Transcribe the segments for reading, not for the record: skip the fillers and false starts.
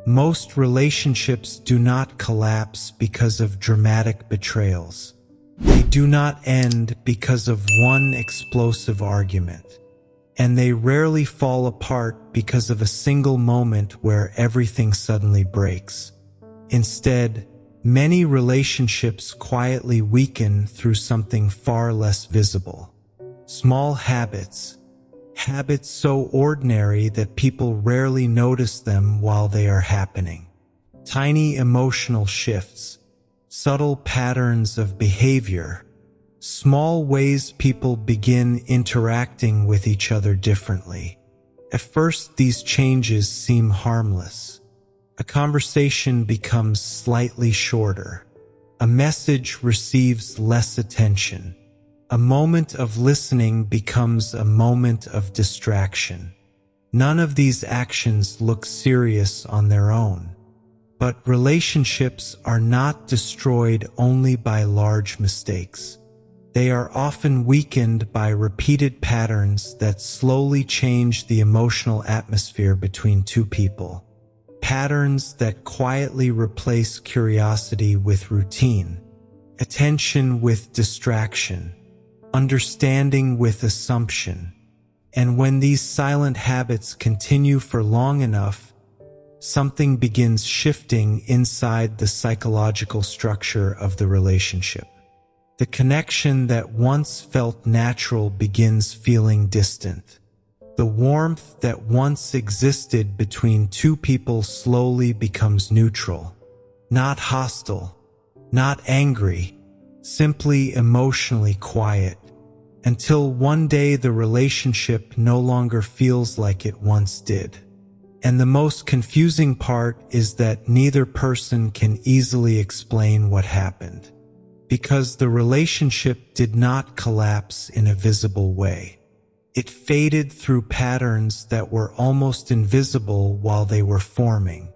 Most relationships do not collapse because of dramatic betrayals. They do not end because of one explosive argument. And they rarely fall apart because of a single moment where everything suddenly breaks. Instead, many relationships quietly weaken through something far less visible. Small habits. Habits so ordinary that people rarely notice them while they are happening. Tiny emotional shifts. Subtle patterns of behavior. Small ways people begin interacting with each other differently. At first, these changes seem harmless. A conversation becomes slightly shorter. A message receives less attention. A moment of listening becomes a moment of distraction. None of these actions look serious on their own. But relationships are not destroyed only by large mistakes. They are often weakened by repeated patterns that slowly change the emotional atmosphere between two people. Patterns that quietly replace curiosity with routine, attention with distraction, understanding with assumption. And when these silent habits continue for long enough, something begins shifting inside the psychological structure of the relationship. The connection that once felt natural begins feeling distant. The warmth that once existed between two people slowly becomes neutral, not hostile, not angry, simply emotionally quiet, until one day the relationship no longer feels like it once did. And the most confusing part is that neither person can easily explain what happened, because the relationship did not collapse in a visible way. It faded through patterns that were almost invisible while they were forming.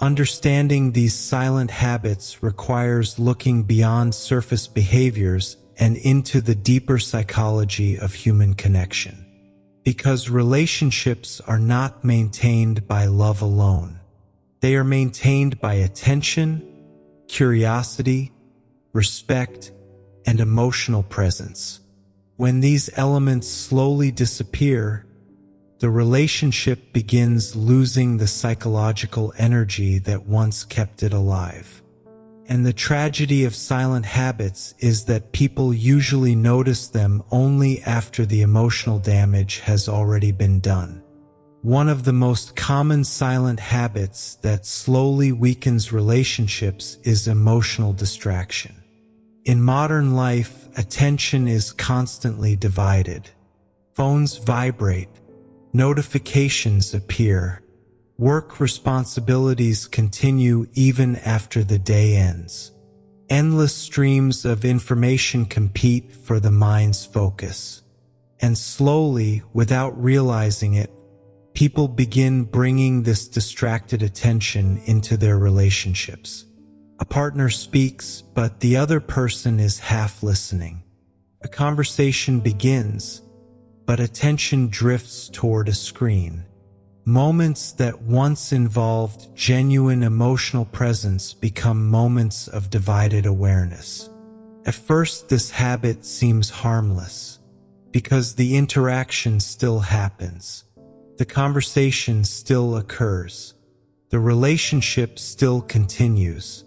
Understanding these silent habits requires looking beyond surface behaviors and into the deeper psychology of human connection. Because relationships are not maintained by love alone. They are maintained by attention, curiosity, respect, and emotional presence. When these elements slowly disappear, the relationship begins losing the psychological energy that once kept it alive. And the tragedy of silent habits is that people usually notice them only after the emotional damage has already been done. One of the most common silent habits that slowly weakens relationships is emotional distraction. In modern life, attention is constantly divided. Phones vibrate, notifications appear, work responsibilities continue even after the day ends. Endless streams of information compete for the mind's focus. And slowly, without realizing it, people begin bringing this distracted attention into their relationships. A partner speaks, but the other person is half listening. A conversation begins, but attention drifts toward a screen. Moments that once involved genuine emotional presence become moments of divided awareness. At first, this habit seems harmless, because the interaction still happens. The conversation still occurs. The relationship still continues.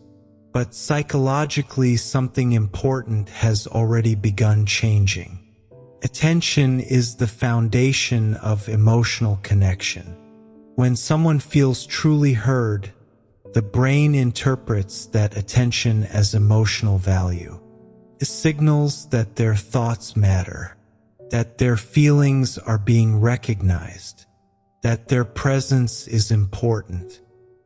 But psychologically, something important has already begun changing. Attention is the foundation of emotional connection. When someone feels truly heard, the brain interprets that attention as emotional value. It signals that their thoughts matter, that their feelings are being recognized, that their presence is important.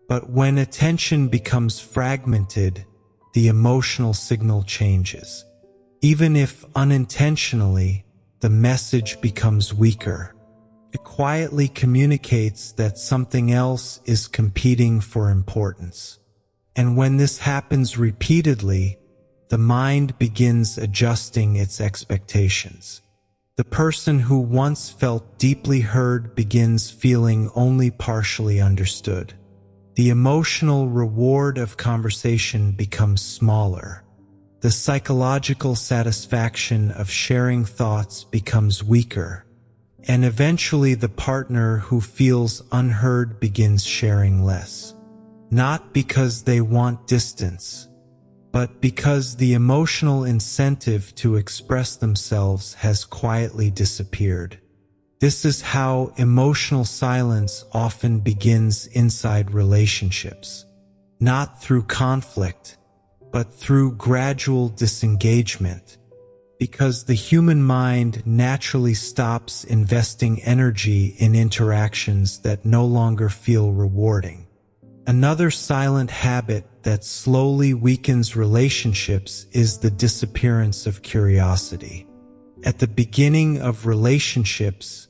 But when attention becomes fragmented, the emotional signal changes. Even if unintentionally, the message becomes weaker. It quietly communicates that something else is competing for importance. And when this happens repeatedly, the mind begins adjusting its expectations. The person who once felt deeply heard begins feeling only partially understood. the emotional reward of conversation becomes smaller. The psychological satisfaction of sharing thoughts becomes weaker, and eventually the partner who feels unheard begins sharing less. Not because they want distance, but because the emotional incentive to express themselves has quietly disappeared. This is how emotional silence often begins inside relationships, not through conflict, but through gradual disengagement, because the human mind naturally stops investing energy in interactions that no longer feel rewarding. Another silent habit that slowly weakens relationships is the disappearance of curiosity. At the beginning of relationships,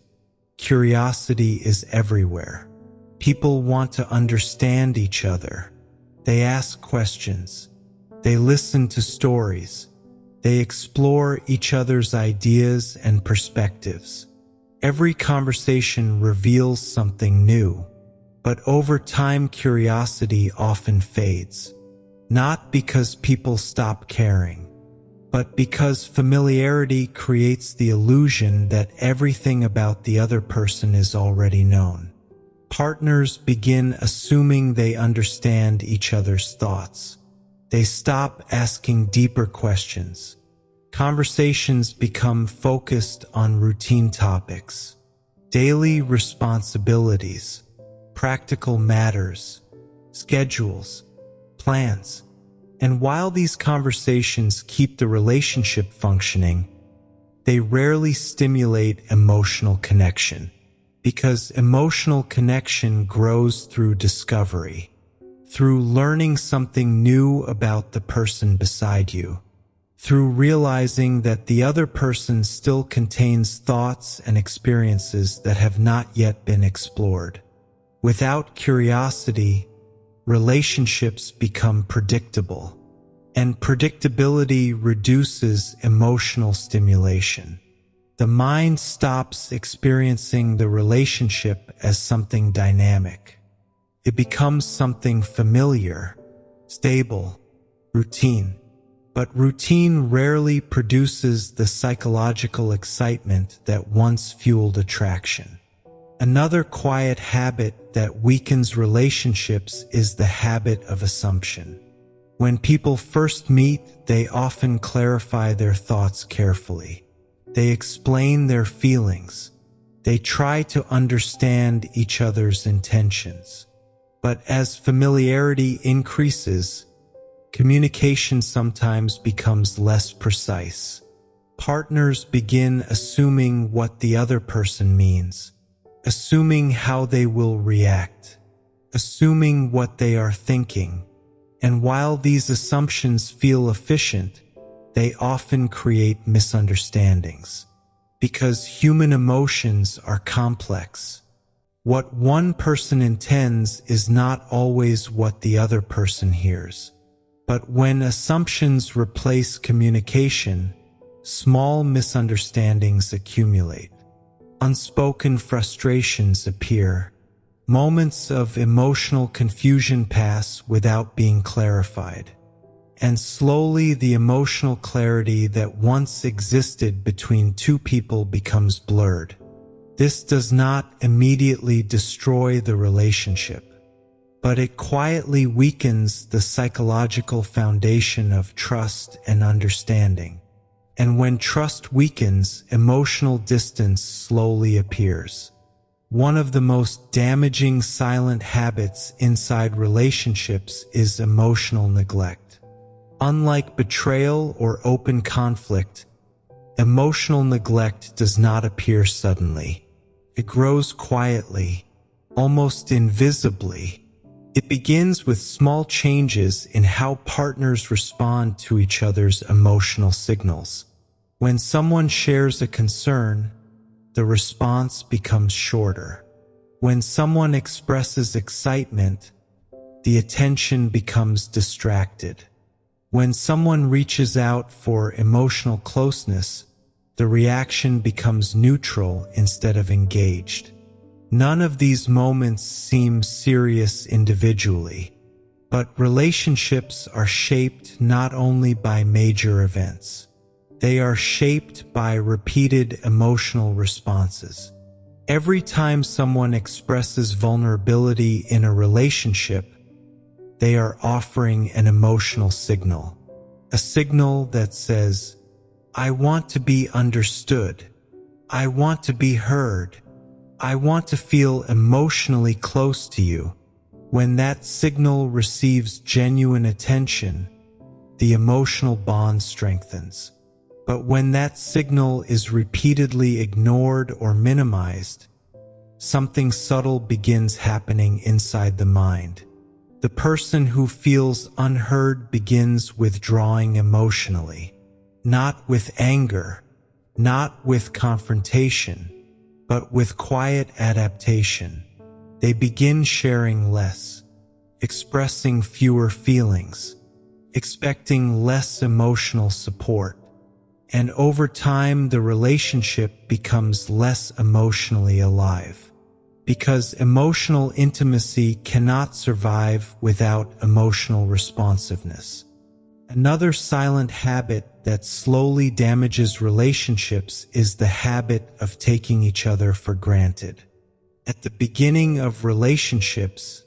curiosity is everywhere. People want to understand each other. They ask questions. They listen to stories. They explore each other's ideas and perspectives. Every conversation reveals something new, but over time curiosity often fades. Not because people stop caring, but because familiarity creates the illusion that everything about the other person is already known. Partners begin assuming they understand each other's thoughts. They stop asking deeper questions. Conversations become focused on routine topics, daily responsibilities, practical matters, schedules, plans. And while these conversations keep the relationship functioning, they rarely stimulate emotional connection, because emotional connection grows through discovery, through learning something new about the person beside you, through realizing that the other person still contains thoughts and experiences that have not yet been explored. Without curiosity, relationships become predictable, and predictability reduces emotional stimulation. The mind stops experiencing the relationship as something dynamic. It becomes something familiar, stable, routine. But routine rarely produces the psychological excitement that once fueled attraction. Another quiet habit that weakens relationships is the habit of assumption. When people first meet, they often clarify their thoughts carefully. They explain their feelings. They try to understand each other's intentions. But as familiarity increases, communication sometimes becomes less precise. Partners begin assuming what the other person means, assuming how they will react, assuming what they are thinking. And while these assumptions feel efficient, they often create misunderstandings, because human emotions are complex. What one person intends is not always what the other person hears. But when assumptions replace communication, small misunderstandings accumulate. Unspoken frustrations appear. Moments of emotional confusion pass without being clarified. And slowly the emotional clarity that once existed between two people becomes blurred. This does not immediately destroy the relationship, but it quietly weakens the psychological foundation of trust and understanding. And when trust weakens, emotional distance slowly appears. One of the most damaging silent habits inside relationships is emotional neglect. Unlike betrayal or open conflict, emotional neglect does not appear suddenly. It grows quietly, almost invisibly. It begins with small changes in how partners respond to each other's emotional signals. When someone shares a concern, the response becomes shorter. When someone expresses excitement, the attention becomes distracted. When someone reaches out for emotional closeness, the reaction becomes neutral instead of engaged. None of these moments seem serious individually, but relationships are shaped not only by major events. They are shaped by repeated emotional responses. Every time someone expresses vulnerability in a relationship, they are offering an emotional signal. A signal that says, I want to be understood. I want to be heard. I want to feel emotionally close to you. When that signal receives genuine attention, the emotional bond strengthens. But when that signal is repeatedly ignored or minimized, something subtle begins happening inside the mind. The person who feels unheard begins withdrawing emotionally, not with anger, not with confrontation, but with quiet adaptation. They begin sharing less, expressing fewer feelings, expecting less emotional support. And over time, the relationship becomes less emotionally alive. Because emotional intimacy cannot survive without emotional responsiveness. Another silent habit that slowly damages relationships is the habit of taking each other for granted. At the beginning of relationships,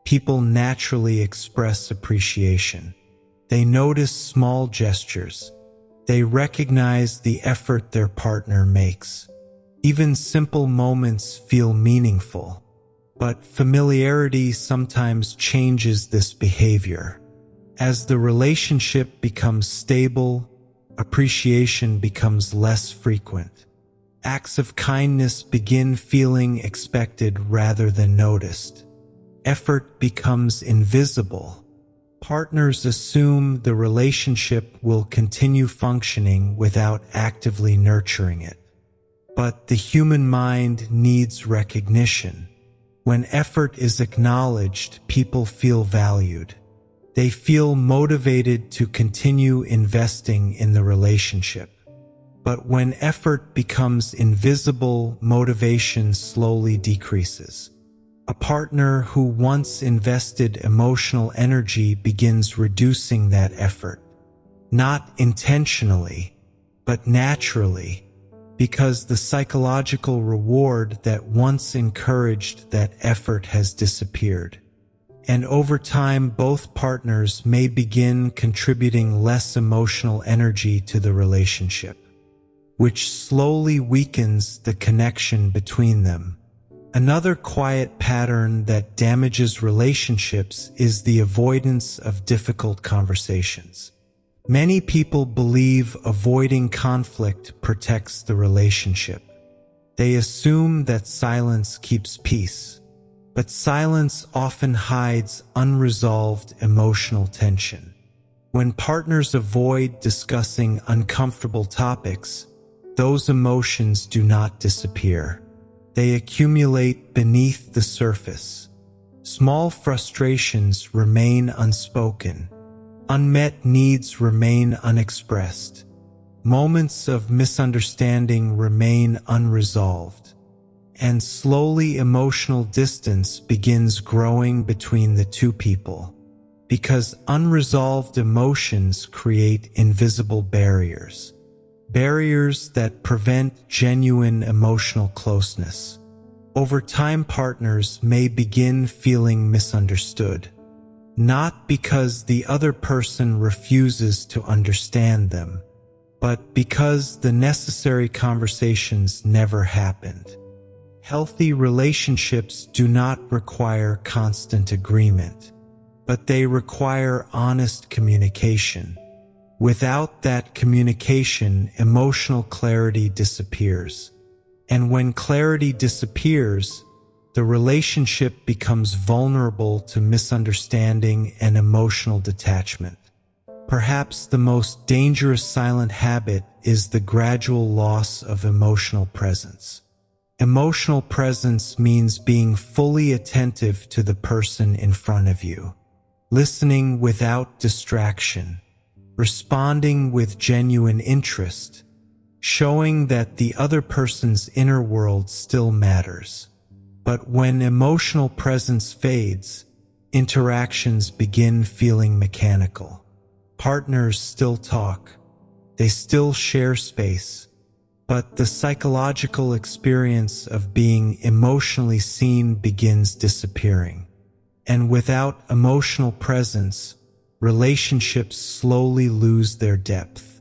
people naturally express appreciation. They notice small gestures. They recognize the effort their partner makes. Even simple moments feel meaningful, but familiarity sometimes changes this behavior. As the relationship becomes stable, appreciation becomes less frequent. Acts of kindness begin feeling expected rather than noticed. Effort becomes invisible. Partners assume the relationship will continue functioning without actively nurturing it. But the human mind needs recognition. When effort is acknowledged, people feel valued. They feel motivated to continue investing in the relationship. But when effort becomes invisible, motivation slowly decreases. A partner who once invested emotional energy begins reducing that effort. Not intentionally, but naturally. Because the psychological reward that once encouraged that effort has disappeared. And over time, both partners may begin contributing less emotional energy to the relationship, which slowly weakens the connection between them. Another quiet pattern that damages relationships is the avoidance of difficult conversations. Many people believe avoiding conflict protects the relationship. They assume that silence keeps peace, but silence often hides unresolved emotional tension. When partners avoid discussing uncomfortable topics, those emotions do not disappear. They accumulate beneath the surface. Small frustrations remain unspoken. Unmet needs remain unexpressed. Moments of misunderstanding remain unresolved. And slowly emotional distance begins growing between the two people. Because unresolved emotions create invisible barriers. Barriers that prevent genuine emotional closeness. Over time, partners may begin feeling misunderstood. Not because the other person refuses to understand them, but because the necessary conversations never happened. Healthy relationships do not require constant agreement, but they require honest communication. Without that communication, emotional clarity disappears. And when clarity disappears, the relationship becomes vulnerable to misunderstanding and emotional detachment. Perhaps the most dangerous silent habit is the gradual loss of emotional presence. Emotional presence means being fully attentive to the person in front of you, listening without distraction, responding with genuine interest, showing that the other person's inner world still matters. But when emotional presence fades, interactions begin feeling mechanical. Partners still talk, they still share space, but the psychological experience of being emotionally seen begins disappearing. And without emotional presence, relationships slowly lose their depth.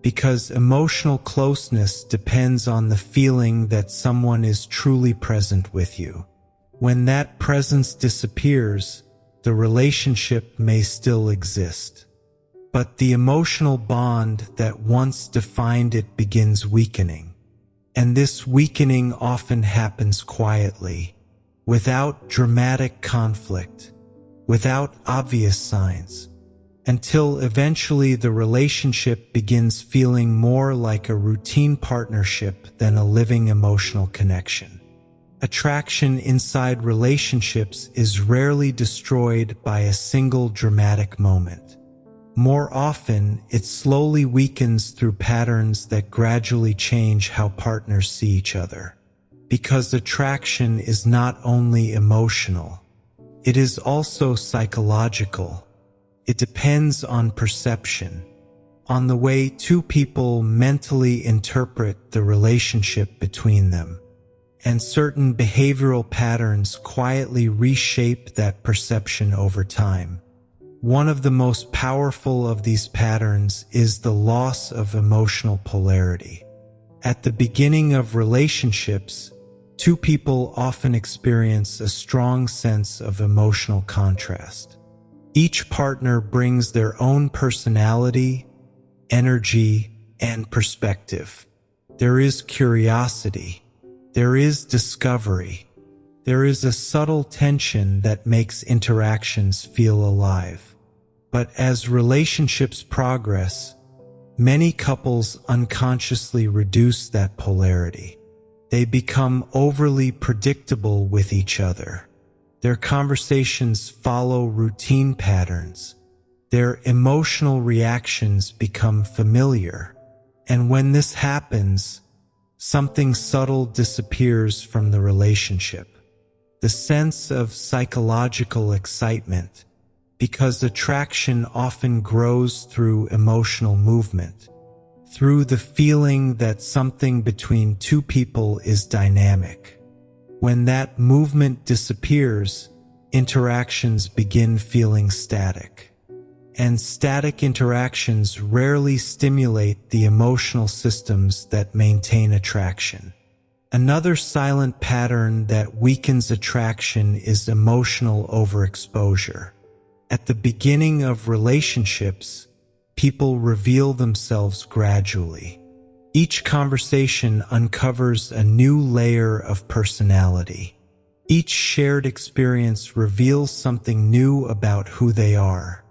Because emotional closeness depends on the feeling that someone is truly present with you. When that presence disappears, the relationship may still exist, but the emotional bond that once defined it begins weakening. And this weakening often happens quietly, without dramatic conflict, without obvious signs, until eventually the relationship begins feeling more like a routine partnership than a living emotional connection. Attraction inside relationships is rarely destroyed by a single dramatic moment. More often, it slowly weakens through patterns that gradually change how partners see each other. Because attraction is not only emotional, it is also psychological. It depends on perception, on the way two people mentally interpret the relationship between them. And certain behavioral patterns quietly reshape that perception over time. One of the most powerful of these patterns is the loss of emotional polarity. At the beginning of relationships, two people often experience a strong sense of emotional contrast. Each partner brings their own personality, energy, and perspective. There is curiosity. There is discovery. There is a subtle tension that makes interactions feel alive. But as relationships progress, many couples unconsciously reduce that polarity. They become overly predictable with each other. Their conversations follow routine patterns. Their emotional reactions become familiar. And when this happens, something subtle disappears from the relationship. The sense of psychological excitement, because attraction often grows through emotional movement, through the feeling that something between two people is dynamic. When that movement disappears, interactions begin feeling static. And static interactions rarely stimulate the emotional systems that maintain attraction. Another silent pattern that weakens attraction is emotional overexposure. At the beginning of relationships, people reveal themselves gradually. Each conversation uncovers a new layer of personality. Each shared experience reveals something new about who they are.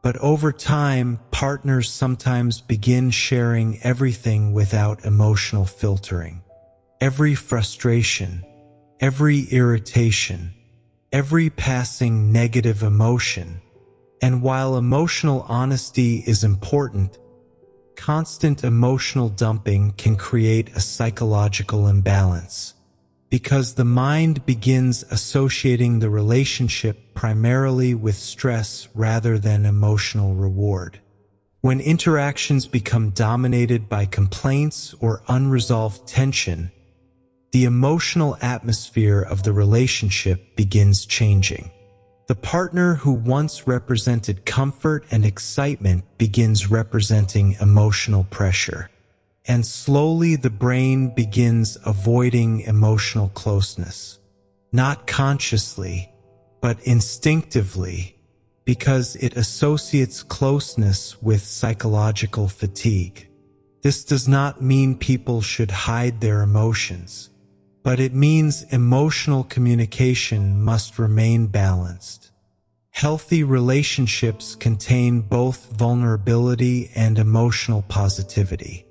But over time, partners sometimes begin sharing everything without emotional filtering. Every frustration, every irritation, every passing negative emotion. And while emotional honesty is important, constant emotional dumping can create a psychological imbalance, because the mind begins associating the relationship primarily with stress rather than emotional reward. When interactions become dominated by complaints or unresolved tension, the emotional atmosphere of the relationship begins changing. The partner who once represented comfort and excitement begins representing emotional pressure. And slowly the brain begins avoiding emotional closeness. Not consciously, but instinctively, because it associates closeness with psychological fatigue. This does not mean people should hide their emotions, but it means emotional communication must remain balanced. Healthy relationships contain both vulnerability and emotional positivity.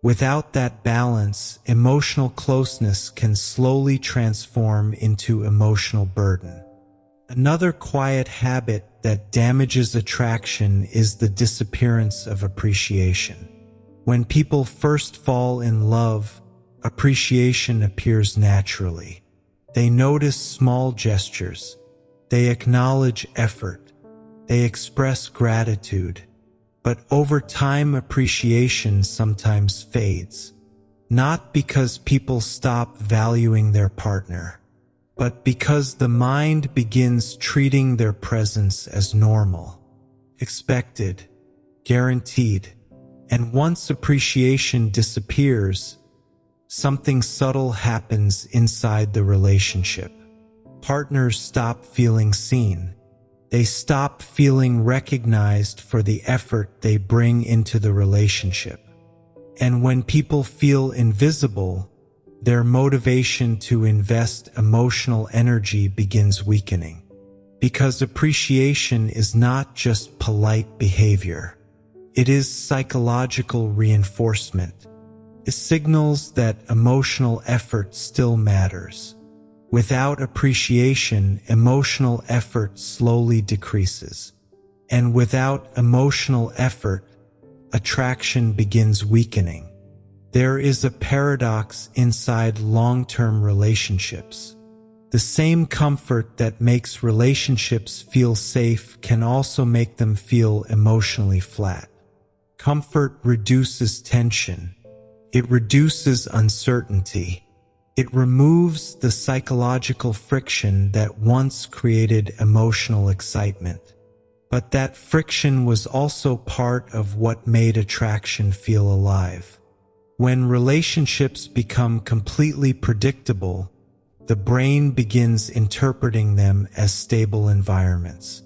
Without that balance, emotional closeness can slowly transform into emotional burden. Another quiet habit that damages attraction is the disappearance of appreciation. When people first fall in love, appreciation appears naturally. They notice small gestures. They acknowledge effort. They express gratitude. But over time, appreciation sometimes fades. Not because people stop valuing their partner, but because the mind begins treating their presence as normal, expected, guaranteed. And once appreciation disappears, something subtle happens inside the relationship. Partners stop feeling seen. They stop feeling recognized for the effort they bring into the relationship. And when people feel invisible, their motivation to invest emotional energy begins weakening. Because appreciation is not just polite behavior. It is psychological reinforcement. It signals that emotional effort still matters. Without appreciation, emotional effort slowly decreases. And without emotional effort, attraction begins weakening. There is a paradox inside long-term relationships. The same comfort that makes relationships feel safe can also make them feel emotionally flat. Comfort reduces tension. It reduces uncertainty. It removes the psychological friction that once created emotional excitement. But that friction was also part of what made attraction feel alive. When relationships become completely predictable, the brain begins interpreting them as stable environments.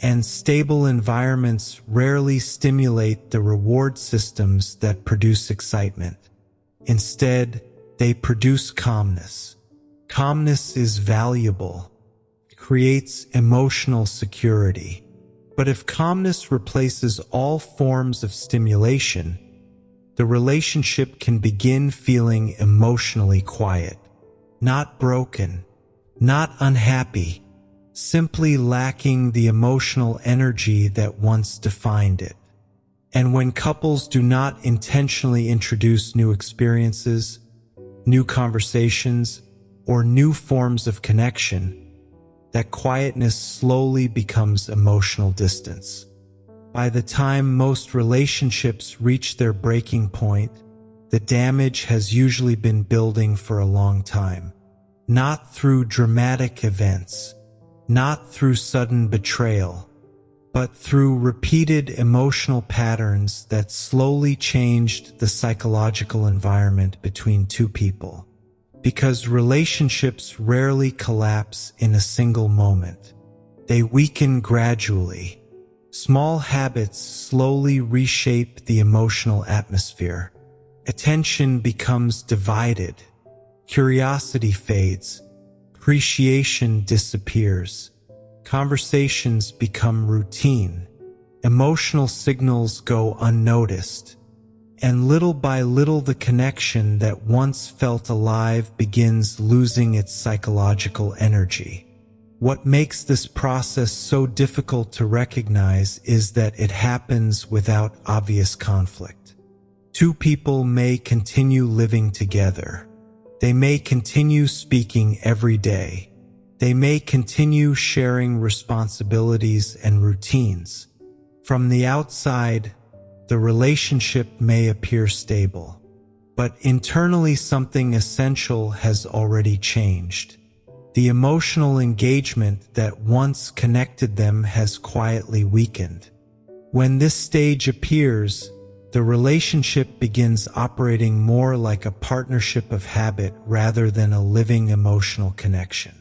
And stable environments rarely stimulate the reward systems that produce excitement. Instead, they produce calmness. Calmness is valuable. It creates emotional security. But if calmness replaces all forms of stimulation, the relationship can begin feeling emotionally quiet. Not broken, not unhappy, simply lacking the emotional energy that once defined it. And when couples do not intentionally introduce new experiences, new conversations, or new forms of connection, that quietness slowly becomes emotional distance. By the time most relationships reach their breaking point, the damage has usually been building for a long time. Not through dramatic events, not through sudden betrayal, but through repeated emotional patterns that slowly changed the psychological environment between two people. Because relationships rarely collapse in a single moment. They weaken gradually. Small habits slowly reshape the emotional atmosphere. Attention becomes divided. Curiosity fades. Appreciation disappears. Conversations become routine. Emotional signals go unnoticed. And little by little, the connection that once felt alive begins losing its psychological energy. What makes this process so difficult to recognize is that it happens without obvious conflict. Two people may continue living together. They may continue speaking every day. They may continue sharing responsibilities and routines. From the outside, the relationship may appear stable, but internally something essential has already changed. The emotional engagement that once connected them has quietly weakened. When this stage appears, the relationship begins operating more like a partnership of habit rather than a living emotional connection.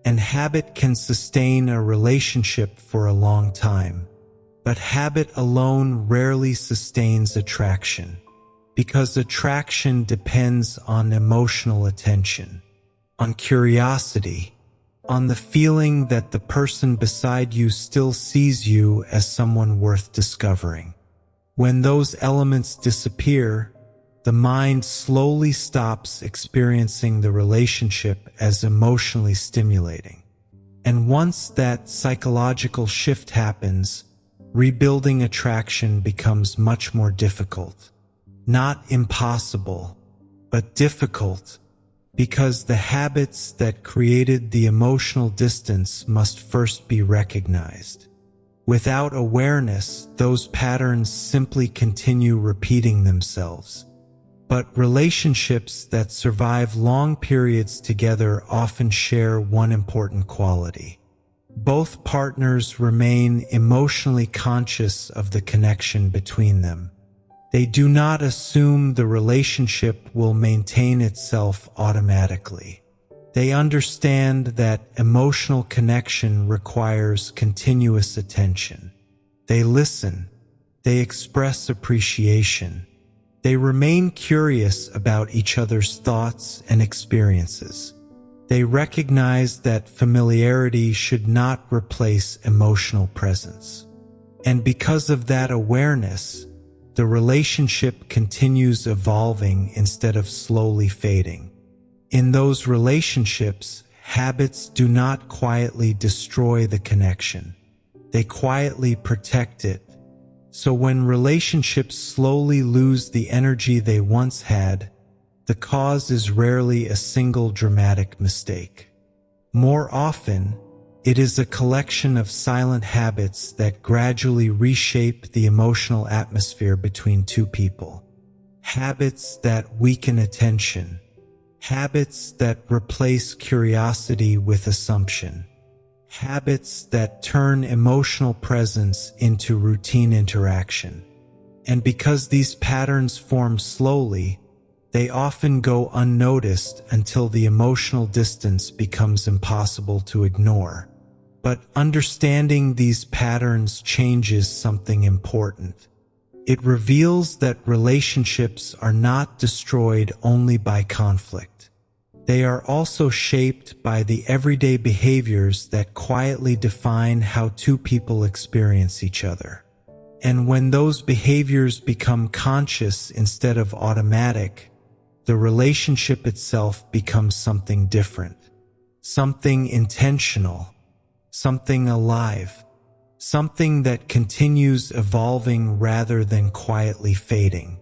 And habit can sustain a relationship for a long time. But habit alone rarely sustains attraction, because attraction depends on emotional attention, on curiosity, on the feeling that the person beside you still sees you as someone worth discovering. When those elements disappear, the mind slowly stops experiencing the relationship as emotionally stimulating. And once that psychological shift happens, rebuilding attraction becomes much more difficult. Not impossible, but difficult, because the habits that created the emotional distance must first be recognized. Without awareness, those patterns simply continue repeating themselves. But relationships that survive long periods together often share one important quality. Both partners remain emotionally conscious of the connection between them. They do not assume the relationship will maintain itself automatically. They understand that emotional connection requires continuous attention. They listen. They express appreciation. They remain curious about each other's thoughts and experiences. They recognize that familiarity should not replace emotional presence. And because of that awareness, the relationship continues evolving instead of slowly fading. In those relationships, habits do not quietly destroy the connection. They quietly protect it. So when relationships slowly lose the energy they once had, the cause is rarely a single dramatic mistake. More often, it is a collection of silent habits that gradually reshape the emotional atmosphere between two people. Habits that weaken attention. Habits that replace curiosity with assumption. Habits that turn emotional presence into routine interaction. And because these patterns form slowly, they often go unnoticed until the emotional distance becomes impossible to ignore. But understanding these patterns changes something important. It reveals that relationships are not destroyed only by conflict. They are also shaped by the everyday behaviors that quietly define how two people experience each other. And when those behaviors become conscious instead of automatic, the relationship itself becomes something different, something intentional, something alive, something that continues evolving rather than quietly fading.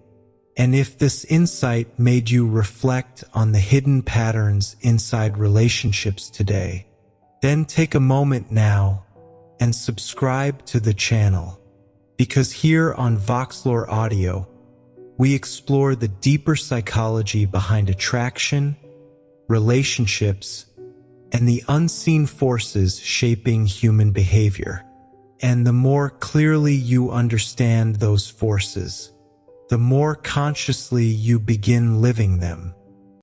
And if this insight made you reflect on the hidden patterns inside relationships today, then take a moment now and subscribe to the channel, because here on Voxlore Audio, we explore the deeper psychology behind attraction, relationships, and the unseen forces shaping human behavior. And the more clearly you understand those forces, the more consciously you begin living them.